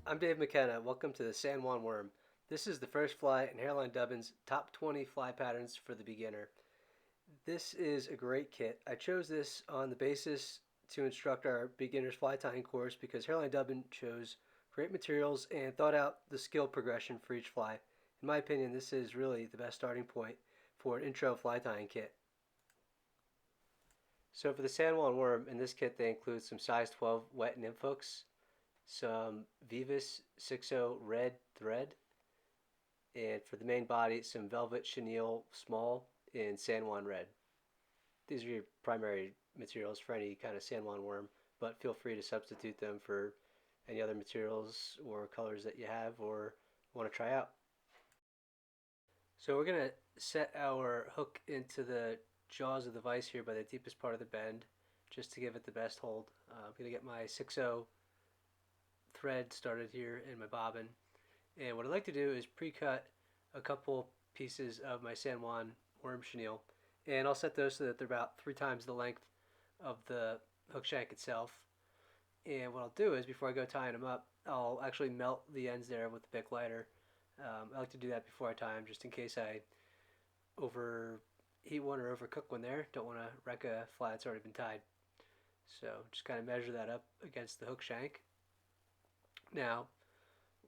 I'm Dave McKenna. Welcome to the San Juan Worm. This is the first fly in Hareline Dubbin's top 20 fly patterns for the beginner. This is a great kit. I chose this on the basis to instruct our beginner's fly tying course because Hareline Dubbin chose great materials and thought out the skill progression for each fly. In my opinion, this is really the best starting point for an intro fly tying kit. So for the San Juan Worm, in this kit they include some size 12 wet nymph hooks, some Vivus 6.0 red thread, and for the main body, some velvet chenille small in San Juan red. These are your primary materials for any kind of San Juan worm, but feel free to substitute them for any other materials or colors that you have or want to try out. So we're going to set our hook into the jaws of the vise here by the deepest part of the bend, just to give it the best hold. I'm going to get my 6.0 thread started here in my bobbin, and what I'd like to do is pre-cut a couple pieces of my San Juan worm chenille, and I'll set those so that they're about 3 times the length of the hook shank itself. And what I'll do is, before I go tying them up, I'll actually melt the ends there with the Bic lighter. I like to do that before I tie them, just in case I overheat one or overcook one there. Don't want to wreck a fly that's already been tied. So just kind of measure that up against the hook shank. Now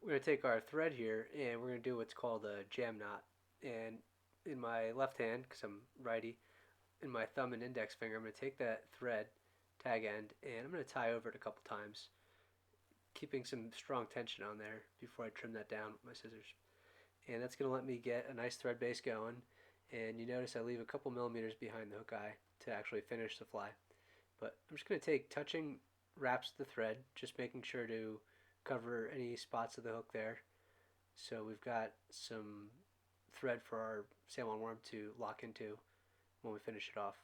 we're going to take our thread here and we're going to do what's called a jam knot. And in my left hand, because I'm righty, in my thumb and index finger, I'm going to take that thread tag end and I'm going to tie over it a couple times, keeping some strong tension on there before I trim that down with my scissors. And that's going to let me get a nice thread base going. And you notice I leave a couple millimeters behind the hook eye to actually finish the fly. But I'm just going to take touching wraps of the thread, just making sure to cover any spots of the hook there. So we've got some thread for our San Juan worm to lock into when we finish it off.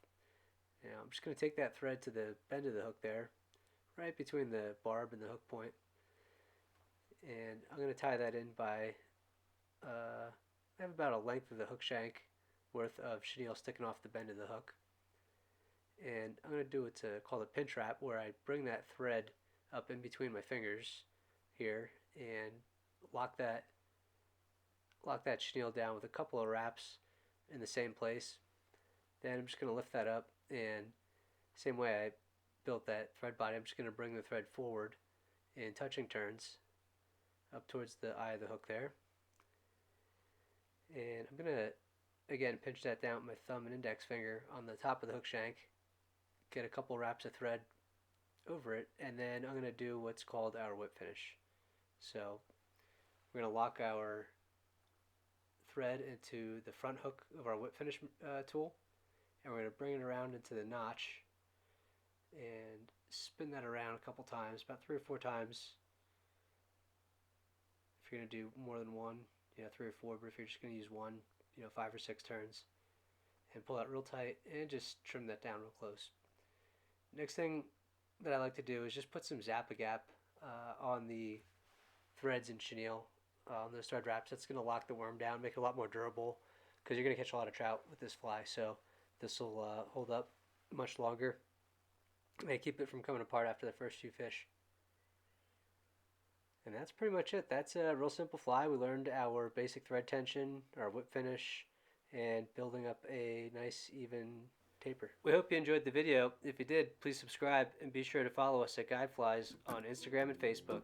Now I'm just going to take that thread to the bend of the hook there, right between the barb and the hook point, and I'm going to tie that in by I have about a length of the hook shank worth of chenille sticking off the bend of the hook. And I'm going to do what's called a pinch wrap, where I bring that thread up in between my fingers here and lock that chenille down with a couple of wraps in the same place. Then I'm just going to lift that up, and same way I built that thread body, I'm just going to bring the thread forward in touching turns up towards the eye of the hook there. And I'm going to, again, pinch that down with my thumb and index finger on the top of the hook shank, get a couple wraps of thread over it, and then I'm going to do what's called our whip finish. So we're going to lock our thread into the front hook of our whip finish tool, and we're going to bring it around into the notch and spin that around a couple times, about 3 or 4 times. If you're going to do more than one, 3 or 4, but if you're just going to use one, 5 or 6 turns, and pull that real tight and just trim that down real close. Next thing that I like to do is just put some Zap-A-Gap on the threads and chenille on those thread wraps. That's going to lock the worm down, make it a lot more durable, because you're going to catch a lot of trout with this fly, so this will hold up much longer and keep it from coming apart after the first few fish. And that's pretty much it. That's a real simple fly. We learned our basic thread tension, our whip finish, and building up a nice even taper. We hope you enjoyed the video. If you did, please subscribe and be sure to follow us at Guide Flies on Instagram and Facebook.